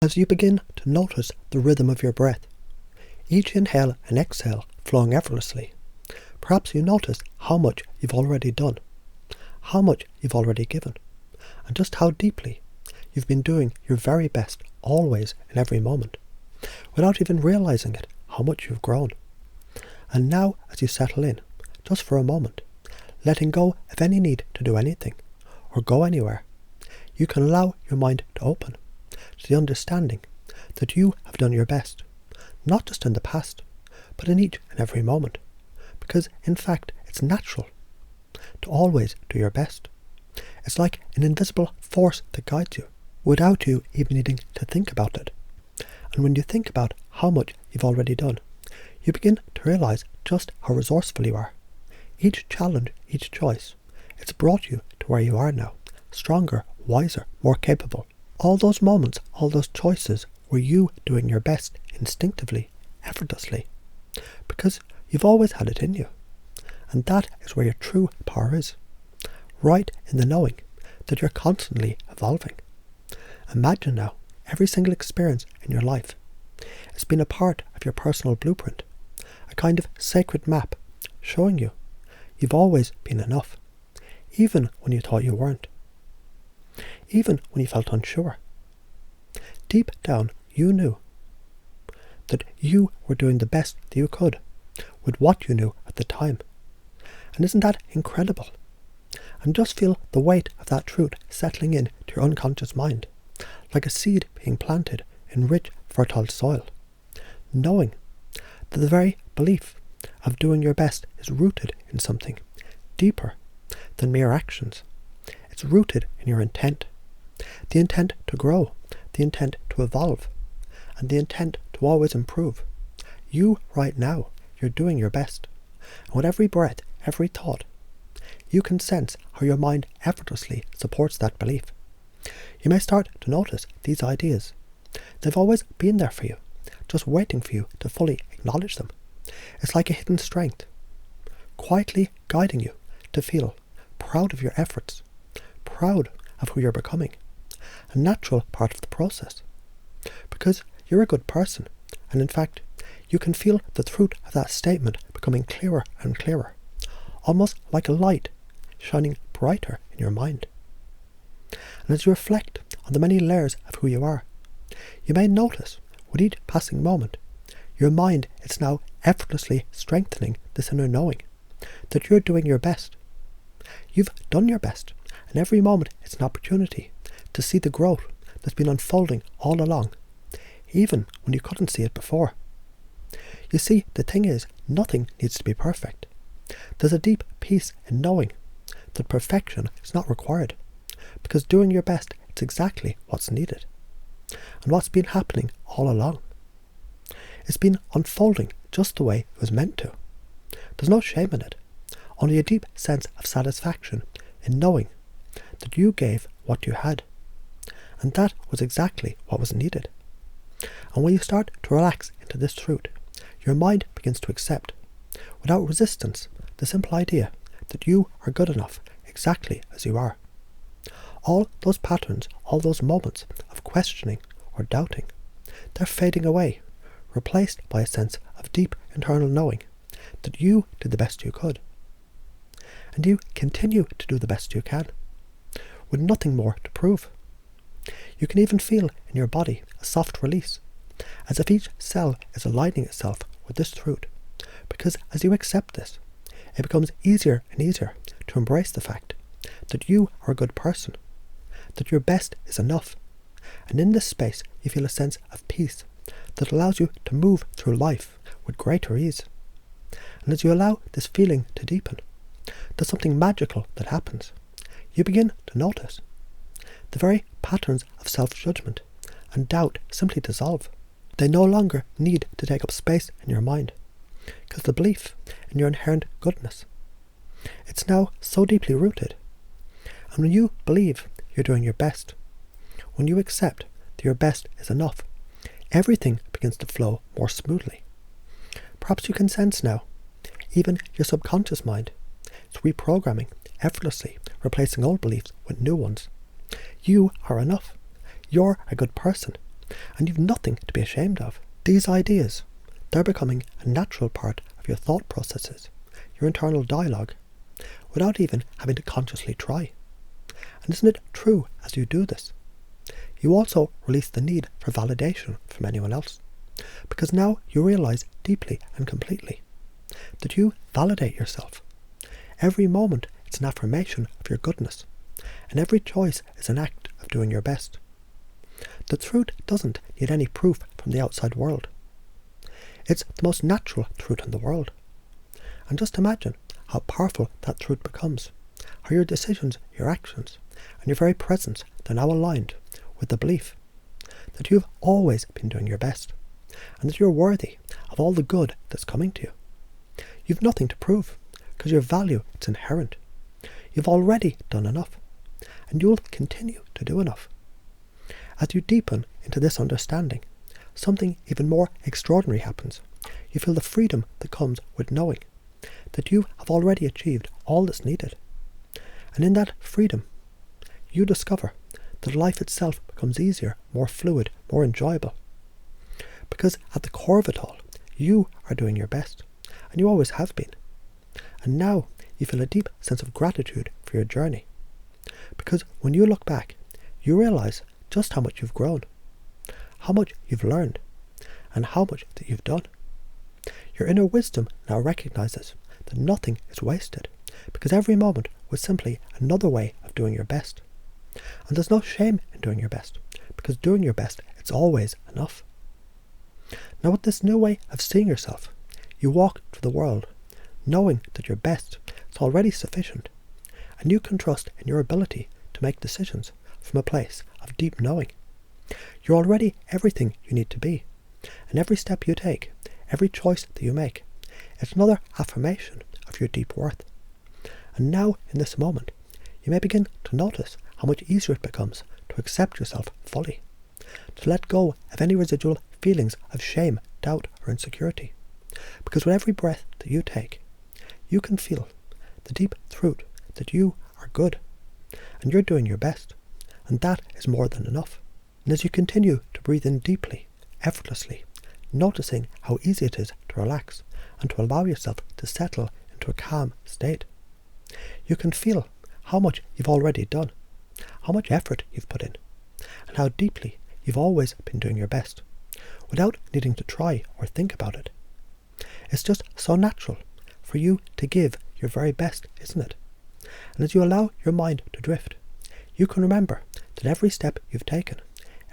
As you begin to notice the rhythm of your breath, each inhale and exhale flowing effortlessly, perhaps you notice how much you've already done, how much you've already given, and just how deeply you've been doing your very best always in every moment, without even realizing it, how much you've grown. And now, as you settle in, just for a moment, letting go of any need to do anything or go anywhere, you can allow your mind to open to the understanding that you have done your best, not just in the past, but in each and every moment, because in fact it's natural to always do your best. It's like an invisible force that guides you, without you even needing to think about it. And when you think about how much you've already done, you begin to realize just how resourceful you are. Each challenge, each choice, it's brought you to where you are now, stronger, wiser, more capable. All those moments, all those choices were you doing your best instinctively, effortlessly, because you've always had it in you. And that is where your true power is, right in the knowing that you're constantly evolving. Imagine now every single experience in your life has been a part of your personal blueprint, a kind of sacred map showing you you've always been enough, even when you thought you weren't, even when you felt unsure. Deep down, you knew that you were doing the best that you could with what you knew at the time. And isn't that incredible? And just feel the weight of that truth settling in to your unconscious mind, like a seed being planted in rich, fertile soil, knowing that the very belief of doing your best is rooted in something deeper than mere actions. It's rooted in your intent, the intent to grow, the intent to evolve, and the intent to always improve. You, right now, you're doing your best. And with every breath, every thought, you can sense how your mind effortlessly supports that belief. You may start to notice these ideas. They've always been there for you, just waiting for you to fully acknowledge them. It's like a hidden strength, quietly guiding you to feel proud of your efforts, proud of who you're becoming, a natural part of the process. Because you're a good person, and in fact, you can feel the truth of that statement becoming clearer and clearer, almost like a light shining brighter in your mind. And as you reflect on the many layers of who you are, you may notice with each passing moment, your mind is now effortlessly strengthening this inner knowing that you're doing your best. You've done your best, and every moment it's an opportunity to see the growth that's been unfolding all along, even when you couldn't see it before. You see, the thing is, nothing needs to be perfect. There's a deep peace in knowing that perfection is not required, because doing your best is exactly what's needed, and what's been happening all along. It's been unfolding just the way it was meant to. There's no shame in it, only a deep sense of satisfaction in knowing that you gave what you had, and that was exactly what was needed. And when you start to relax into this truth, your mind begins to accept, without resistance, the simple idea that you are good enough exactly as you are. All those patterns, all those moments of questioning or doubting, they're fading away, replaced by a sense of deep internal knowing that you did the best you could. And you continue to do the best you can, with nothing more to prove. You can even feel in your body a soft release, as if each cell is aligning itself with this truth, because as you accept this, it becomes easier and easier to embrace the fact that you are a good person, that your best is enough, and in this space you feel a sense of peace that allows you to move through life with greater ease. And as you allow this feeling to deepen, there's something magical that happens. You begin to notice the very patterns of self-judgment and doubt simply dissolve. They no longer need to take up space in your mind, because the belief in your inherent goodness, it's now so deeply rooted. And when you believe you're doing your best, when you accept that your best is enough, everything begins to flow more smoothly. Perhaps you can sense now, even your subconscious mind is reprogramming effortlessly, replacing old beliefs with new ones. You are enough. You're a good person. and you've nothing to be ashamed of. These ideas, they're becoming a natural part of your thought processes, your internal dialogue, without even having to consciously try. And isn't it true as you do this? You also release the need for validation from anyone else, because now you realize deeply and completely that you validate yourself. Every moment it's an affirmation of your goodness, and every choice is an act of doing your best. The truth doesn't need any proof from the outside world. It's the most natural truth in the world. And just imagine how powerful that truth becomes, how your decisions, your actions, and your very presence are now aligned with the belief that you've always been doing your best, and that you're worthy of all the good that's coming to you. You've nothing to prove, because your value is inherent. You've already done enough, and you'll continue to do enough. As you deepen into this understanding, something even more extraordinary happens. You feel the freedom that comes with knowing that you have already achieved all that's needed. And in that freedom, you discover that life itself becomes easier, more fluid, more enjoyable. Because at the core of it all, you are doing your best, and you always have been. And now you feel a deep sense of gratitude for your journey. Because when you look back, you realize just how much you've grown, how much you've learned, and how much that you've done. Your inner wisdom now recognizes that nothing is wasted, because every moment was simply another way of doing your best. And there's no shame in doing your best, because doing your best, it's always enough. Now with this new way of seeing yourself, you walk through the world, knowing that your best is already sufficient, and you can trust in your ability to make decisions from a place of deep knowing. You're already everything you need to be, and every step you take, every choice that you make, it's another affirmation of your deep worth. And now, in this moment, you may begin to notice how much easier it becomes to accept yourself fully, to let go of any residual feelings of shame, doubt, or insecurity. Because with every breath that you take, you can feel the deep truth that you are good, and you're doing your best, and that is more than enough. And as you continue to breathe in deeply, effortlessly, noticing how easy it is to relax and to allow yourself to settle into a calm state, you can feel how much you've already done, how much effort you've put in, and how deeply you've always been doing your best, without needing to try or think about it. It's just so natural for you to give your very best, isn't it? And as you allow your mind to drift, you can remember that every step you've taken,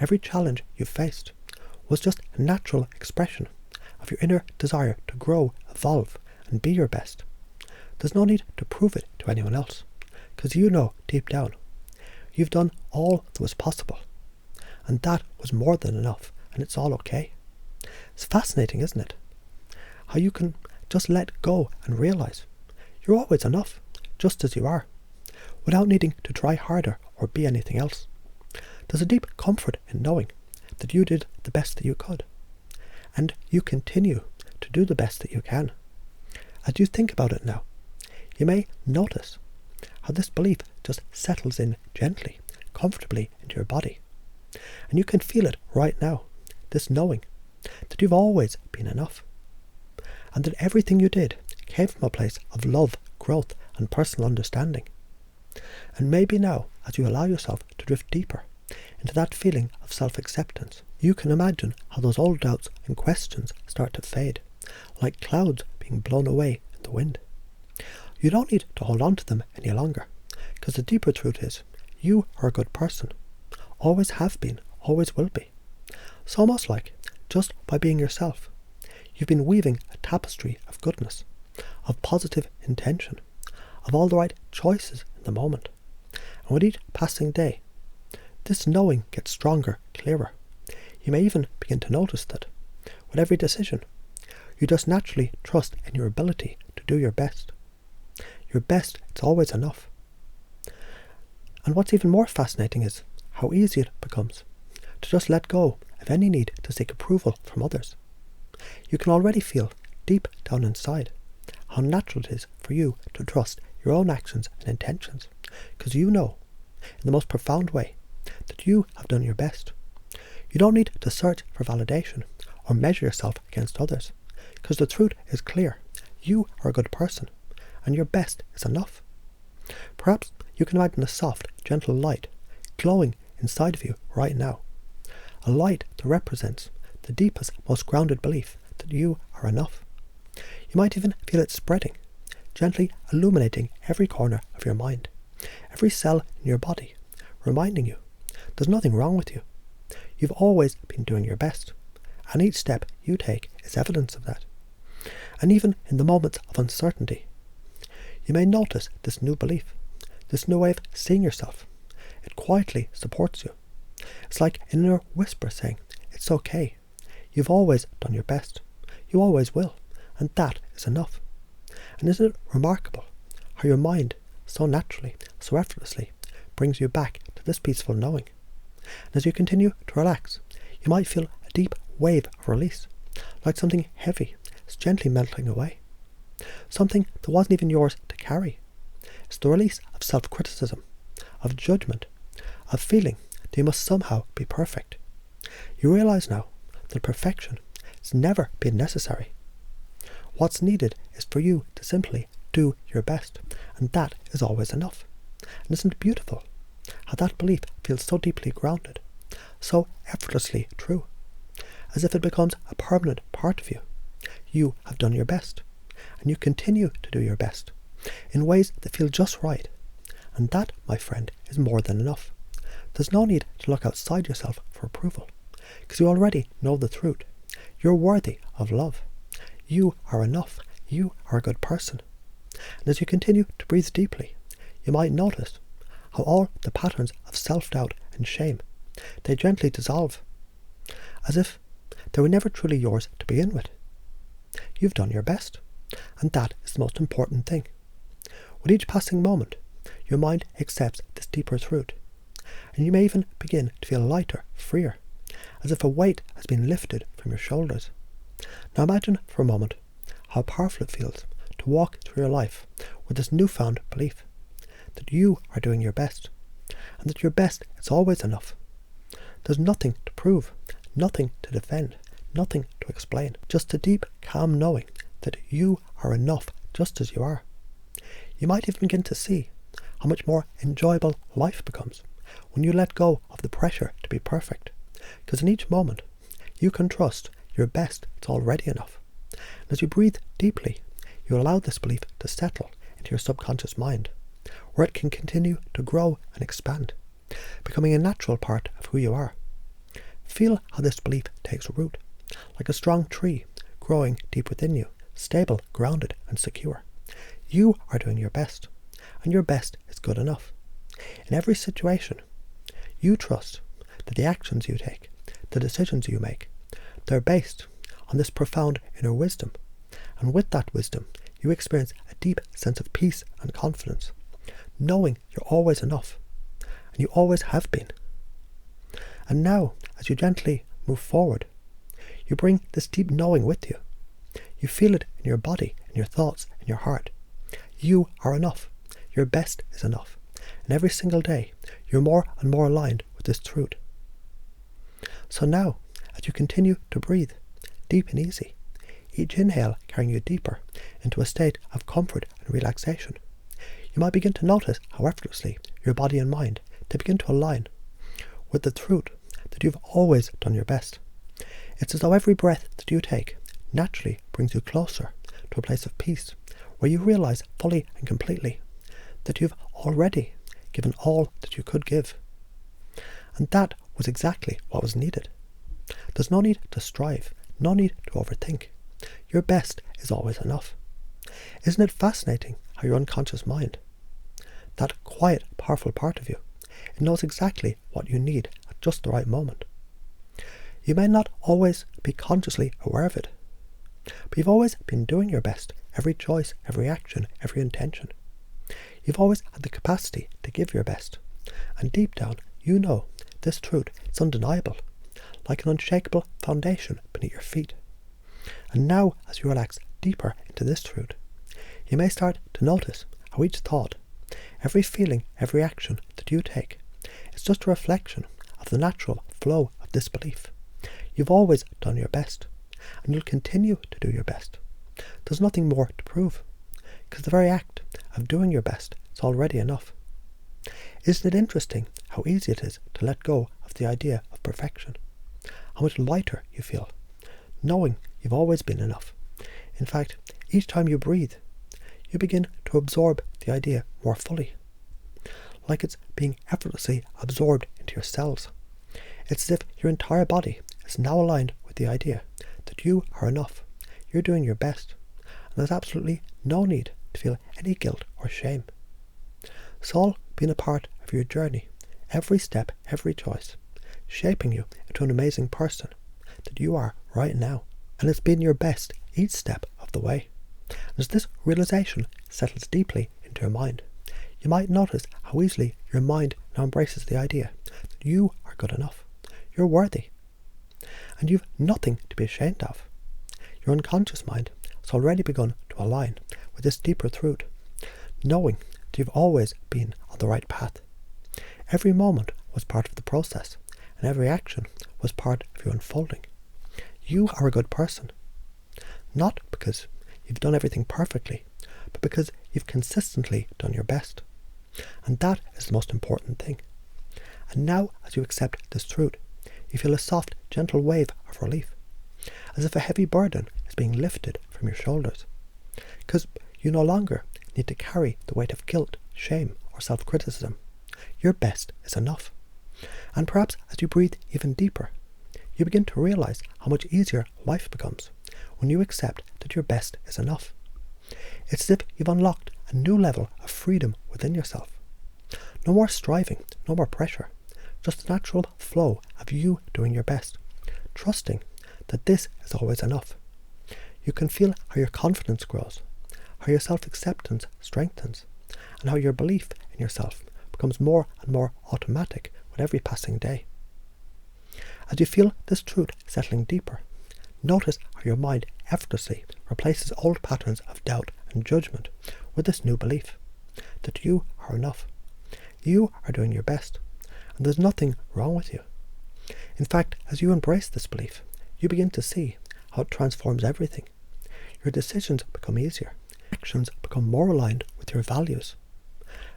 every challenge you've faced, was just a natural expression of your inner desire to grow, evolve, and be your best. There's no need to prove it to anyone else, because you know deep down, you've done all that was possible, and that was more than enough, and it's all okay. It's fascinating, isn't it? How you can just let go and realize you're always enough, just as you are, without needing to try harder or be anything else. There's a deep comfort in knowing that you did the best that you could, and you continue to do the best that you can. As you think about it now, you may notice how this belief just settles in gently, comfortably into your body. And you can feel it right now, this knowing that you've always been enough, and that everything you did came from a place of love, growth, and personal understanding. And maybe now, as you allow yourself to drift deeper into that feeling of self-acceptance, you can imagine how those old doubts and questions start to fade, like clouds being blown away in the wind. You don't need to hold on to them any longer, because the deeper truth is, you are a good person. Always have been, always will be. It's almost like, just by being yourself, you've been weaving a tapestry of goodness, of positive intention, of all the right choices in the moment. And with each passing day, this knowing gets stronger, clearer. You may even begin to notice that, with every decision, you just naturally trust in your ability to do your best. Your best, it's always enough. And what's even more fascinating is how easy it becomes to just let go of any need to seek approval from others. You can already feel, deep down inside, how natural it is for you to trust your own actions and intentions, because you know, in the most profound way, that you have done your best. You don't need to search for validation or measure yourself against others, because the truth is clear. You are a good person, and your best is enough. Perhaps you can imagine a soft, gentle light glowing inside of you right now. A light that represents the deepest, most grounded belief that you are enough. You might even feel it spreading, gently illuminating every corner of your mind, every cell in your body, reminding you there's nothing wrong with you. You've always been doing your best, and each step you take is evidence of that. And even in the moments of uncertainty, you may notice this new belief, this new way of seeing yourself. It quietly supports you. It's like an inner whisper saying, it's okay. You've always done your best. You always will. And that is enough. And isn't it remarkable how your mind so naturally, so effortlessly brings you back to this peaceful knowing? And as you continue to relax, you might feel a deep wave of release, like something heavy is gently melting away. Something that wasn't even yours to carry. It's the release of self-criticism, of judgment, of feeling that you must somehow be perfect. You realize now that perfection has never been necessary. What's needed is for you to simply do your best, and that is always enough. And isn't it beautiful how that belief feels so deeply grounded, so effortlessly true, as if it becomes a permanent part of you. You have done your best, and you continue to do your best in ways that feel just right. And that, my friend, is more than enough. There's no need to look outside yourself for approval, because you already know the truth. You're worthy of love. You are enough. You are a good person. And as you continue to breathe deeply, you might notice how all the patterns of self-doubt and shame, they gently dissolve, as if they were never truly yours to begin with. You've done your best, and that is the most important thing. With each passing moment, your mind accepts this deeper truth, and you may even begin to feel lighter, freer, as if a weight has been lifted from your shoulders. Now imagine for a moment how powerful it feels to walk through your life with this newfound belief that you are doing your best, and that your best is always enough. There's nothing to prove, nothing to defend, nothing to explain, just a deep, calm knowing that you are enough just as you are. You might even begin to see how much more enjoyable life becomes when you let go of the pressure to be perfect, because in each moment you can trust your best is already enough. And as you breathe deeply, you allow this belief to settle into your subconscious mind, where it can continue to grow and expand, becoming a natural part of who you are. Feel how this belief takes root, like a strong tree growing deep within you, stable, grounded, and secure. You are doing your best, and your best is good enough. In every situation, you trust that the actions you take, the decisions you make, they're based on this profound inner wisdom, and with that wisdom, you experience a deep sense of peace and confidence, knowing you're always enough, and you always have been. And now, as you gently move forward, you bring this deep knowing with you. You feel it in your body, in your thoughts, in your heart. You are enough. Your best is enough. And every single day, you're more and more aligned with this truth. So now, as you continue to breathe, deep and easy, each inhale carrying you deeper into a state of comfort and relaxation, you might begin to notice how effortlessly your body and mind, they begin to align with the truth that you've always done your best. It's as though every breath that you take naturally brings you closer to a place of peace, where you realize fully and completely that you've already given all that you could give. And that was exactly what was needed. There's no need to strive, no need to overthink. Your best is always enough. Isn't it fascinating how your unconscious mind, that quiet, powerful part of you, it knows exactly what you need at just the right moment. You may not always be consciously aware of it, but you've always been doing your best, every choice, every action, every intention. You've always had the capacity to give your best, and deep down you know this truth is undeniable, like an unshakable foundation beneath your feet. And now, as you relax deeper into this truth, you may start to notice how each thought, every feeling, every action that you take is just a reflection of the natural flow of this belief. You've always done your best, and you'll continue to do your best. There's nothing more to prove, because the very act of doing your best is already enough. Isn't it interesting how easy it is to let go of the idea of perfection? How much lighter you feel, knowing you've always been enough. In fact, each time you breathe, you begin to absorb the idea more fully, like it's being effortlessly absorbed into your cells. It's as if your entire body is now aligned with the idea that you are enough, you're doing your best, and there's absolutely no need to feel any guilt or shame. It's all been a part of your journey, every step, every choice, shaping you into an amazing person that you are right now. And it's been your best each step of the way. As this realization settles deeply into your mind, you might notice how easily your mind now embraces the idea that you are good enough, you're worthy, and you've nothing to be ashamed of. Your unconscious mind has already begun to align with this deeper truth, knowing that you've always been on the right path. Every moment was part of the process, and every action was part of your unfolding. You are a good person, not because you've done everything perfectly, but because you've consistently done your best. And that is the most important thing. And now, as you accept this truth, you feel a soft, gentle wave of relief, as if a heavy burden is being lifted from your shoulders. Because you no longer need to carry the weight of guilt, shame, or self-criticism. Your best is enough. And perhaps as you breathe even deeper, you begin to realize how much easier life becomes when you accept that your best is enough. It's as if you've unlocked a new level of freedom within yourself. No more striving, no more pressure, just a natural flow of you doing your best, trusting that this is always enough. You can feel how your confidence grows, how your self-acceptance strengthens, and how your belief in yourself becomes more and more automatic with every passing day. As you feel this truth settling deeper, notice how your mind effortlessly replaces old patterns of doubt and judgment with this new belief that you are enough. You are doing your best, and there's nothing wrong with you. In fact, as you embrace this belief, you begin to see how it transforms everything. Your decisions become easier, actions become more aligned with your values,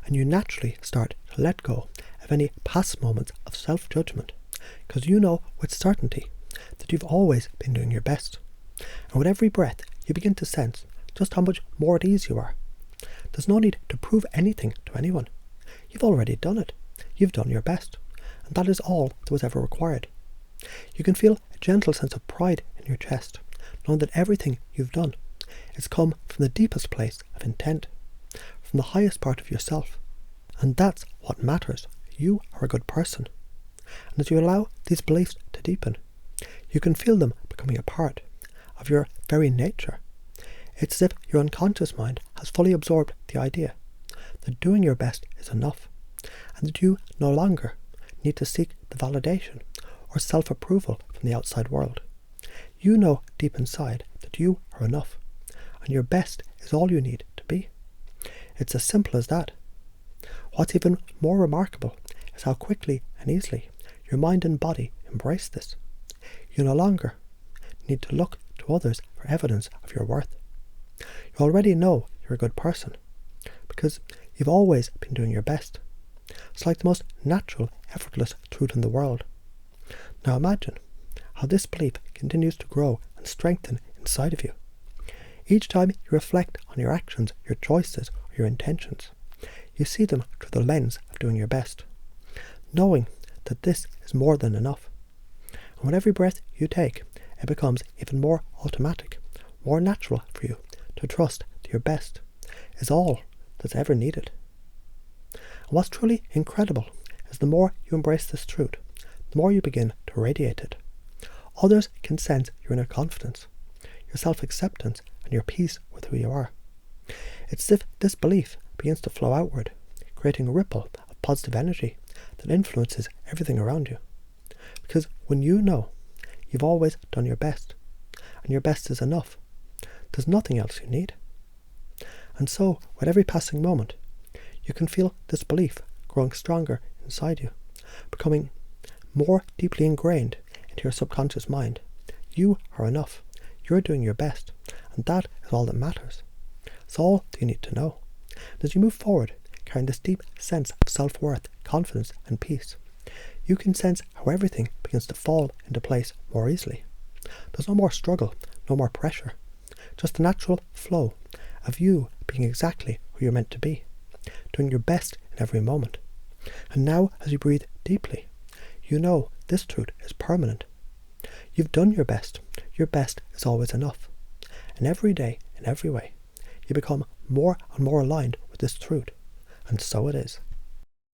and you naturally start to let go of any past moments of self-judgment, because you know with certainty that you've always been doing your best. And with every breath, you begin to sense just how much more at ease you are. There's no need to prove anything to anyone. You've already done it. You've done your best, and that is all that was ever required. You can feel a gentle sense of pride in your chest, knowing that everything you've done has come from the deepest place of intent, from the highest part of yourself. And that's what matters. You are a good person. And as you allow these beliefs to deepen, you can feel them becoming a part of your very nature. It's as if your unconscious mind has fully absorbed the idea that doing your best is enough, and that you no longer need to seek the validation or self-approval from the outside world. You know deep inside that you are enough, and your best is all you need to be. It's as simple as that. What's even more remarkable is how quickly and easily your mind and body embrace this. You no longer need to look to others for evidence of your worth. You already know you're a good person, because you've always been doing your best. It's like the most natural, effortless truth in the world. Now imagine how this belief continues to grow and strengthen inside of you. Each time you reflect on your actions, your choices, or your intentions, you see them through the lens of doing your best, knowing that this is more than enough. And with every breath you take, it becomes even more automatic, more natural for you to trust that your best is all that's ever needed. And what's truly incredible is the more you embrace this truth, the more you begin to radiate it. Others can sense your inner confidence, your self-acceptance, and your peace with who you are. It's as if this belief begins to flow outward, creating a ripple of positive energy that influences everything around you. Because when you know you've always done your best, and your best is enough, there's nothing else you need. And so, with every passing moment, you can feel this belief growing stronger inside you, becoming more deeply ingrained into your subconscious mind. You are enough. You're doing your best. And that is all that matters. It's all you need to know. And as you move forward, carrying this deep sense of self-worth, confidence and peace, you can sense how everything begins to fall into place more easily. There's no more struggle, no more pressure. Just the natural flow of you being exactly who you're meant to be, doing your best in every moment. And now, as you breathe deeply, you know this truth is permanent. You've done your best. Your best is always enough. And every day, in every way, you become more and more aligned with this truth. And so it is.